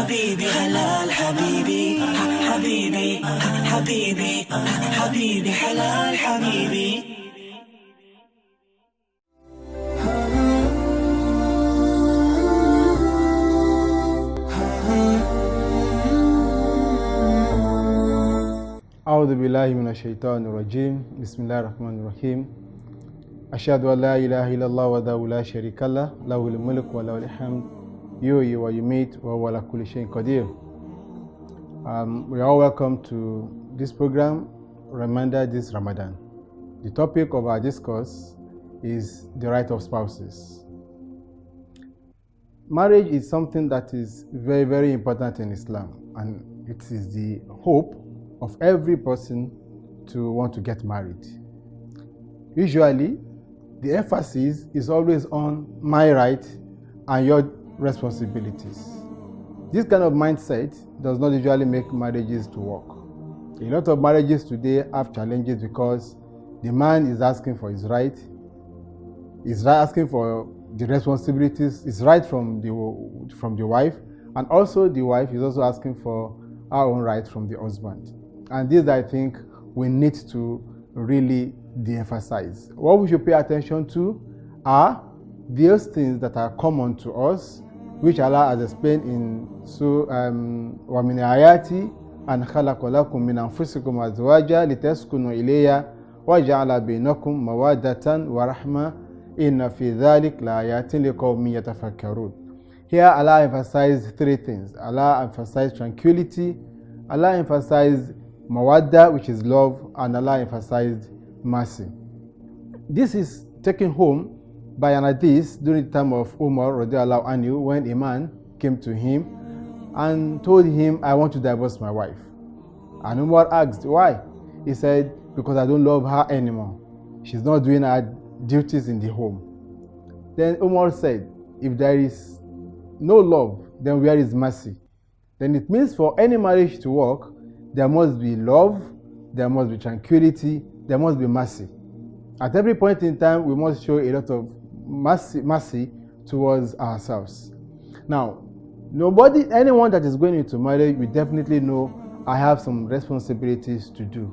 حبيبي حلال حبيبي حبيبي حبيبي حبيبي حلال حبيبي. أعوذ بالله من الشيطان الرجيم بسم الله الرحمن الرحيم أشهد أن لا إله إلا الله وحده لا شريك له له الملك وله الحمد يحيي ويميت وهو على كل شيء قدير. We are all welcome to this program, Reminder this Ramadan. The topic of our discourse is the right of spouses. Marriage is something that is very, very important in Islam, and it is the hope of every person to want to get married. Usually, the emphasis is always on my right and your responsibilities. This kind of mindset does not usually make marriages to work. A lot of marriages today have challenges because the man is asking for his right, is asking for the responsibilities, is right from the wife, and also the wife is also asking for her own right from the husband. And this, I think, we need to really de-emphasize. What we should pay attention to are those things that are common to us, which Allah has explained in وَمِنْ آيَاتِ أَنْ خَلَقَ لَكُم مِّنْ أَنفُسِكُمْ أَزْوَاجًا لِتَسْكُنُوا إِلَيْهَا وَجَعَلَ بَيْنَكُم مَّوَدَّةً وَرَحْمَةً إِنَّ فِي ذَلِكَ لَآيَاتٍ لِقَوْمٍ يَتَفَكَّرُونَ. Here Allah emphasized three things. Allah emphasized tranquility, Allah emphasized mawadda, which is love, and Allah emphasized mercy. This is taken home by an hadith during the time of Umar radiallahu anhu, when a man came to him and told him, I want to divorce my wife. And Umar asked, why? He said, because I don't love her anymore. She's not doing her duties in the home. Then Umar said, if there is no love, then where is mercy? Then it means for any marriage to work, there must be love, there must be tranquility, there must be mercy. At every point in time, we must show a lot of mercy towards ourselves. Now, anyone that is going into marriage, we definitely know I have some responsibilities to do.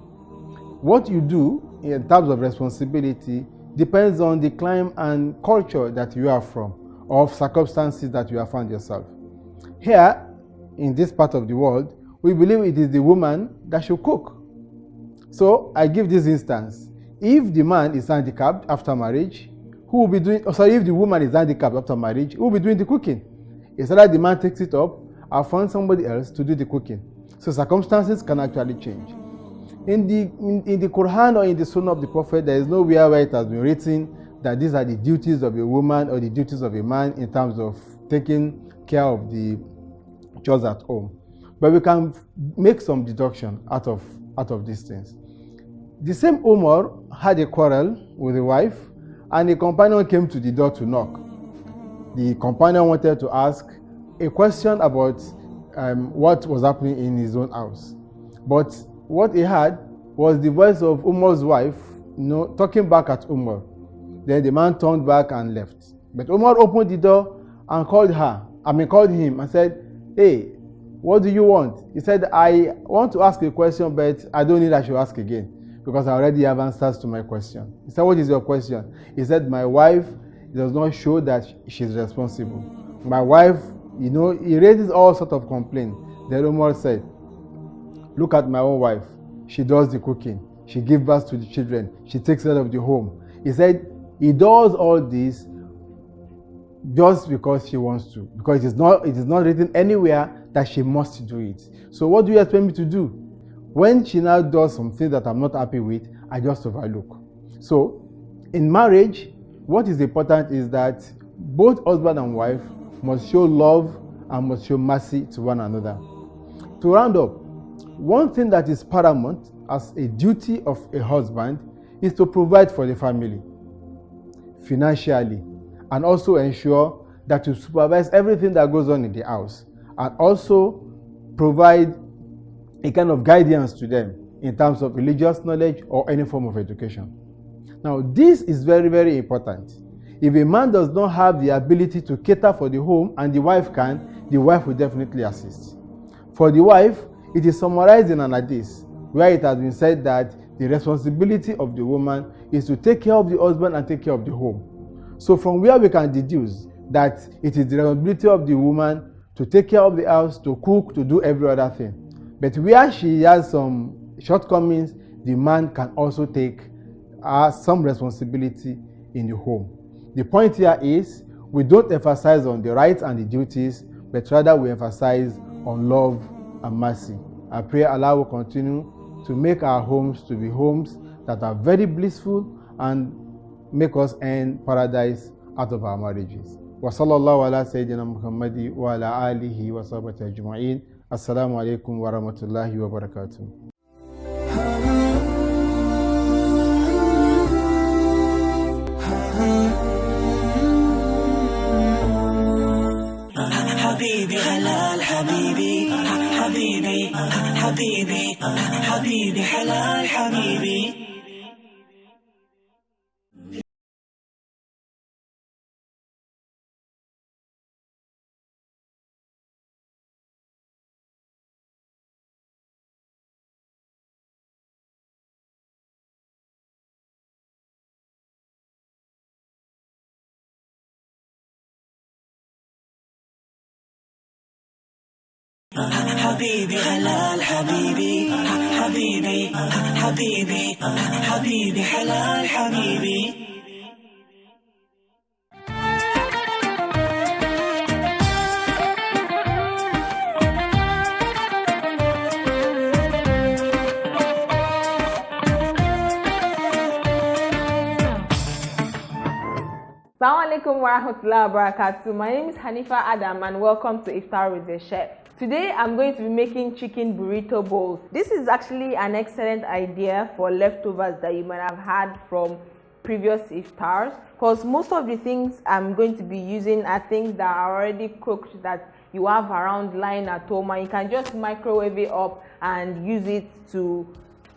What you do in terms of responsibility depends on the climate and culture that you are from, or circumstances that you have found yourself. Here, in this part of the world, we believe it is the woman that should cook. So I give this instance. If the man is handicapped after marriage, if the woman is handicapped after marriage, who will be doing the cooking? Instead that the man takes it up, I'll find somebody else to do the cooking. So circumstances can actually change. In the Quran or in the Sunnah of the Prophet, there is nowhere where it has been written that these are the duties of a woman or the duties of a man in terms of taking care of the chores at home. But we can make some deduction out of these things. The same Umar had a quarrel with a wife, and a companion came to the door to knock. The companion wanted to ask a question about what was happening in his own house. But what he had was the voice of Umar's wife, talking back at Umar. Then the man turned back and left. But Umar opened the door and called him and said, hey, what do you want? He said, I want to ask a question, but I don't need I should ask again, because I already have answers to my question. He said, what is your question? He said, my wife does not show that she's responsible. My wife, he raises all sorts of complaints. Then Umar said, look at my own wife. She does the cooking. She gives birth to the children. She takes care of the home. He said, he does all this just because she wants to, because it is not written anywhere that she must do it. So what do you expect me to do? When she now does something that I'm not happy with, I just overlook. So in marriage, what is important is that both husband and wife must show love and must show mercy to one another. To round up, one thing that is paramount as a duty of a husband is to provide for the family financially, and also ensure that you supervise everything that goes on in the house, and also provide a kind of guidance to them in terms of religious knowledge or any form of education. Now, this is very, very important. If a man does not have the ability to cater for the home and the wife can, the wife will definitely assist. For the wife, it is summarized in an hadith where it has been said that the responsibility of the woman is to take care of the husband and take care of the home. So from where we can deduce that it is the responsibility of the woman to take care of the house, to cook, to do every other thing. But where she has some shortcomings, the man can also take some responsibility in the home. The point here is we don't emphasize on the rights and the duties, but rather we emphasize on love and mercy. I pray Allah will continue to make our homes to be homes that are very blissful and make us earn paradise out of our marriages. Wa sallallahu ala sayyidina Muhammadi wa ala alihi wa sahbihi ajma'in. Assalamu alaikum wa rahmatullahi wa barakatuh. حبيبي حلال حبيبي حبيبي حبيبي حبيبي حلال حبيبي. حبيبي حلال حبيبي حبيبي حبيبي حبيبي حلال حبيبي. Assalamu alaikum wa rahmatullahi wa barakatuh. My name is Hanifa Adam and welcome to Iftar with the Chef. Today I'm going to be making chicken burrito bowls. This is actually an excellent idea for leftovers that you might have had from previous iftars, because most of the things I'm going to be using are things that are already cooked that you have around lying at home, and you can just microwave it up and use it to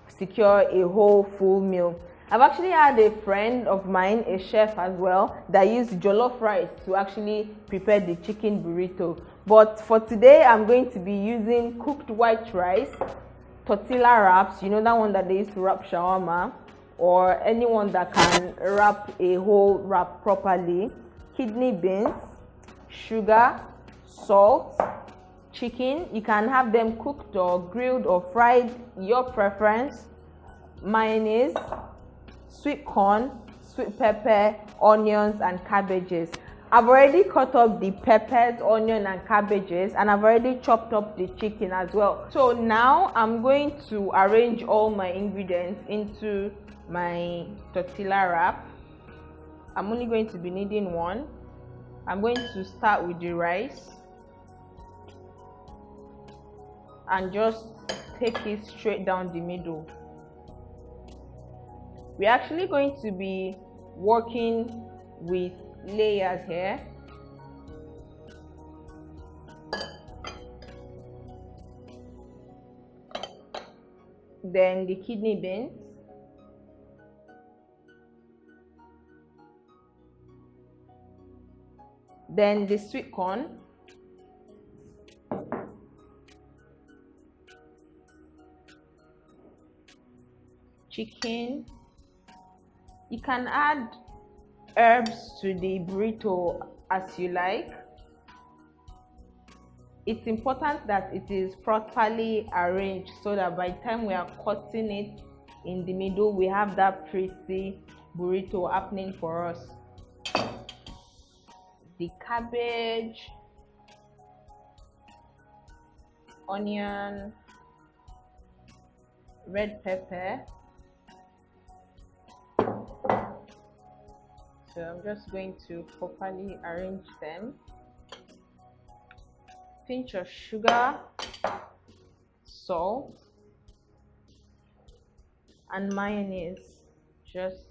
secure a whole full meal. I've actually had a friend of mine, a chef as well, that used jollof rice to actually prepare the chicken burrito. But for today, I'm going to be using cooked white rice, tortilla wraps, you know that one that they used to wrap shawarma, or anyone that can wrap a whole wrap properly, kidney beans, sugar, salt, chicken. You can have them cooked or grilled or fried, your preference, mayonnaise, sweet corn, sweet pepper, onions, and cabbages. I've already cut up the peppers, onion, and cabbages, and I've already chopped up the chicken as well. So now I'm going to arrange all my ingredients into my tortilla wrap. I'm only going to be needing one. I'm going to start with the rice and just take it straight down the middle. We're actually going to be working with layers here. Then the kidney beans. Then the sweet corn. Chicken. You can add herbs to the burrito as you like. It's important that it is properly arranged so that by the time we are cutting it in the middle, we have that pretty burrito happening for us. The cabbage, onion, red pepper. So I'm just going to properly arrange them. Pinch of sugar, salt, and mayonnaise just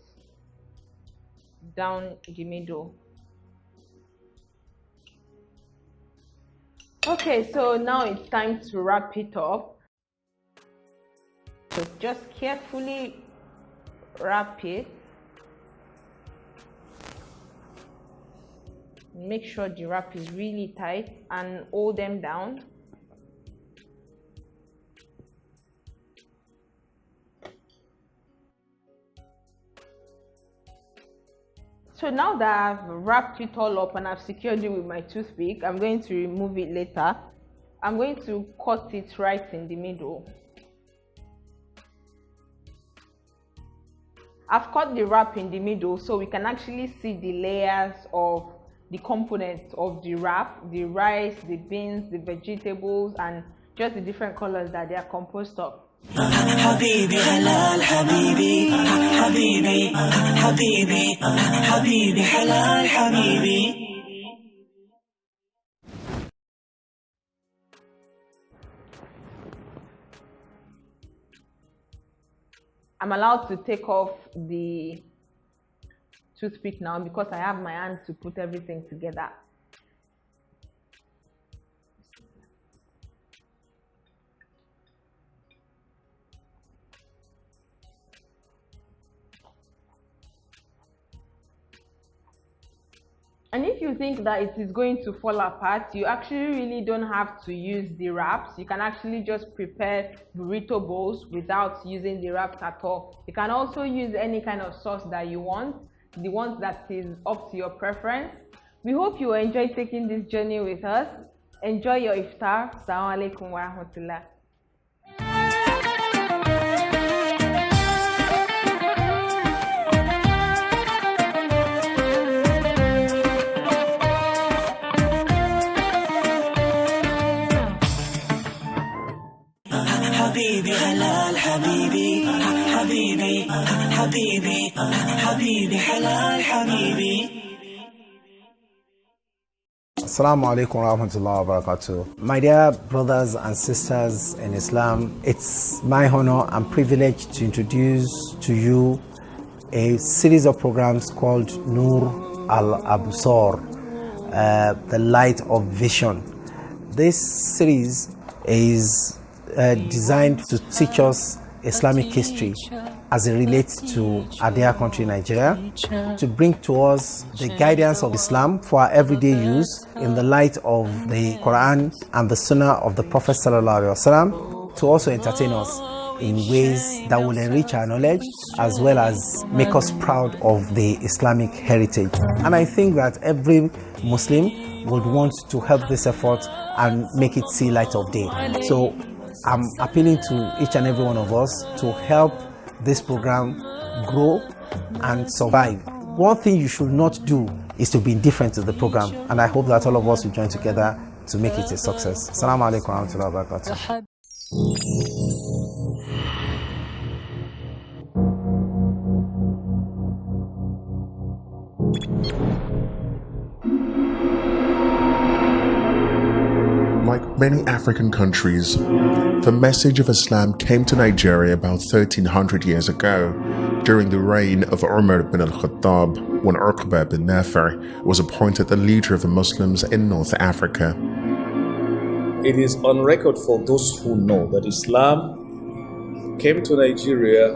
down the middle. Okay, so now it's time to wrap it up. So just carefully wrap it. Make sure the wrap is really tight and hold them down. So now that I've wrapped it all up and I've secured it with my toothpick, I'm going to remove it later. I'm going to cut it right in the middle. I've cut the wrap in the middle so we can actually see the layers of the components of the wrap, the rice, the beans, the vegetables, and just the different colors that they are composed of. Habibi halal Habibi, Habibi, Habibi, Habibi halal Habibi. I'm allowed to take off the toothpick now because I have my hand to put everything together. And if you think that it is going to fall apart, you actually really don't have to use the wraps. You can actually just prepare burrito bowls without using the wraps at all. You can also use any kind of sauce that you want, the ones that is up to your preference. We hope you enjoy taking this journey with us. Enjoy your iftar. Assalamu alaikum wa rahmatullah. Habibi halal Habibi, Habibi, Habibi, Habibi halal Habibi. Assalamu alaikum wa rahmatullahi wa barakatuh. My dear brothers and sisters in Islam, it's my honor and privilege to introduce to you a series of programs called Nur al-Absar, the light of vision. This series is designed to teach us Islamic history as it relates to our dear country Nigeria, to bring to us the guidance of Islam for our everyday use in the light of the Quran and the Sunnah of the Prophet ﷺ, to also entertain us in ways that will enrich our knowledge as well as make us proud of the Islamic heritage. And I think that every Muslim would want to help this effort and make it see light of day. So I'm appealing to each and every one of us to help this program grow and survive. One thing you should not do is to be indifferent to the program, and I hope that all of us will join together to make it a success. Assalamu alaikum wa rahmatullahi wa barakatuh. Like many African countries, the message of Islam came to Nigeria about 1300 years ago during the reign of Umar bin al-Khattab, when Uqba bin Nafi' was appointed the leader of the Muslims in North Africa. It is on record for those who know that Islam came to Nigeria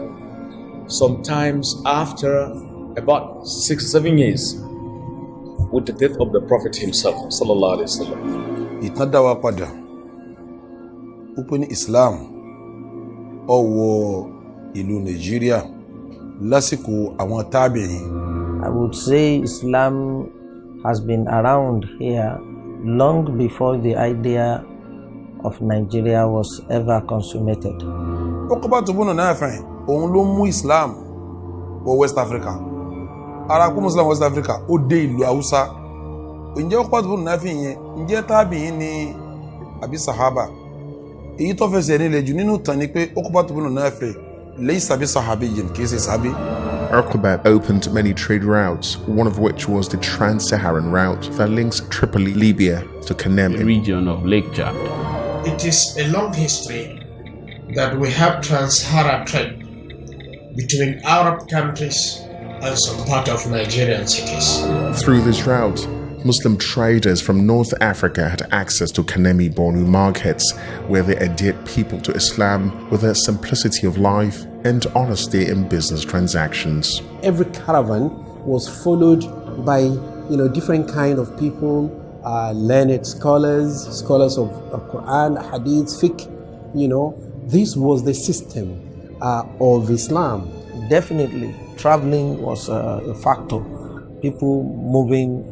sometimes after about 6-7 years with the death of the Prophet himself, sallallahu alaihi wasallam. Ìtàn dá wa padà ó pé ní Islam ó wọ ìlú Nàìjíríà lásìkò àwọn tábìín. I would say Islam has been around here long before the idea of Nigeria was ever consummated. Uqba bin Nafi' òun ló mú Islam wọ West Africa. Ara kó Muslim West Africa ó dé ìlú Hausa. Ǹjẹ́ Uqba bin Nafi' yẹn ǹjẹ́ tábìín ni àbí sahaba? Èyí tó fẹsẹ̀ nílẹ̀ jù nínú ìtàn ni pé Uqba bin Nafi' laysa bi sahabiyyin, kì í ṣe sahabi. Uqba opened many trade routes, one of which was the Trans-Saharan route that links Tripoli, Libya to Kanem, the region of Lake Chad. It is a long history that we have trans-Saharan trade between Arab countries and some part of Nigerian cities. Through this route, Muslim traders from North Africa had access to Kanemi Bornu markets, where they adhered people to Islam with a simplicity of life and honesty in business transactions. Every caravan was followed by different kind of people, learned scholars of Quran, Hadith, Fiqh. This was the system of Islam. Definitely, traveling was a factor. People moving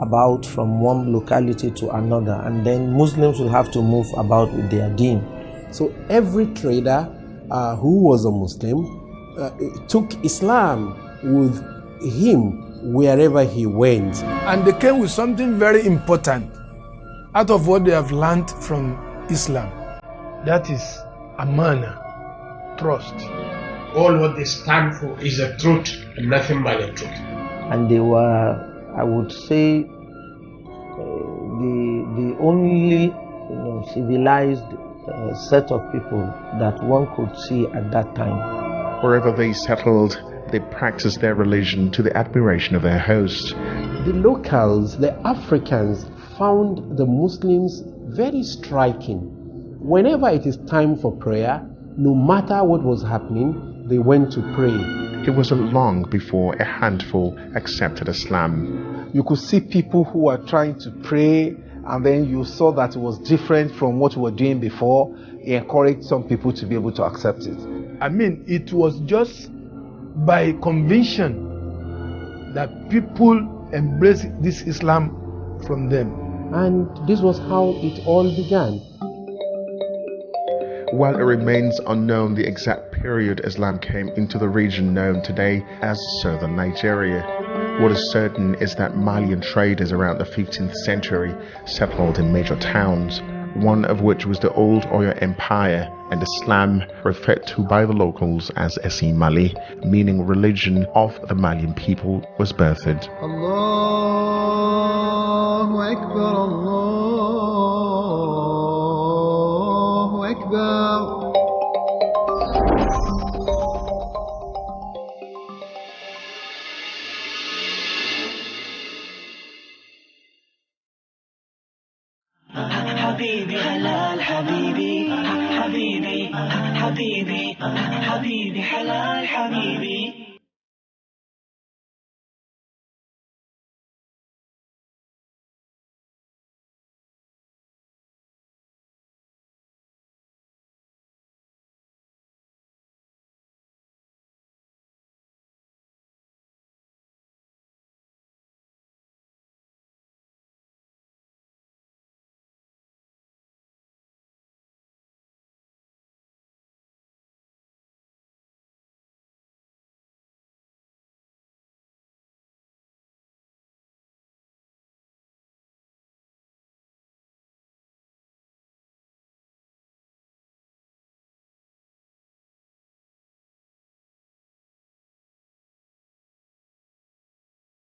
about from one locality to another, and then Muslims will have to move about with their deen. So every trader who was a Muslim took Islam with him wherever he went. And they came with something very important out of what they have learned from Islam. That is amana, trust. All what they stand for is the truth and nothing but the truth. And they were, I would say, the only civilized set of people that one could see at that time. Wherever they settled, they practiced their religion to the admiration of their host. The locals, the Africans, found the Muslims very striking. Whenever it is time for prayer, no matter what was happening, they went to pray. It wasn't long before a handful accepted Islam. You could see people who were trying to pray, and then you saw that it was different from what we were doing before. It encouraged some people to be able to accept it. I mean, it was just by conviction that people embraced this Islam from them. And this was how it all began. While it remains unknown the exact period Islam came into the region known today as southern Nigeria, what is certain is that Malian traders around the 15th century settled in major towns, one of which was the old Oyo Empire, and Islam referred to by the locals as Esi Mali, meaning religion of the Malian people, was birthed. Allahu Akbar, Allahu Akbar. حبيبي حلال حبيبي حبيبي حبيبي حبيبي حلال حبيبي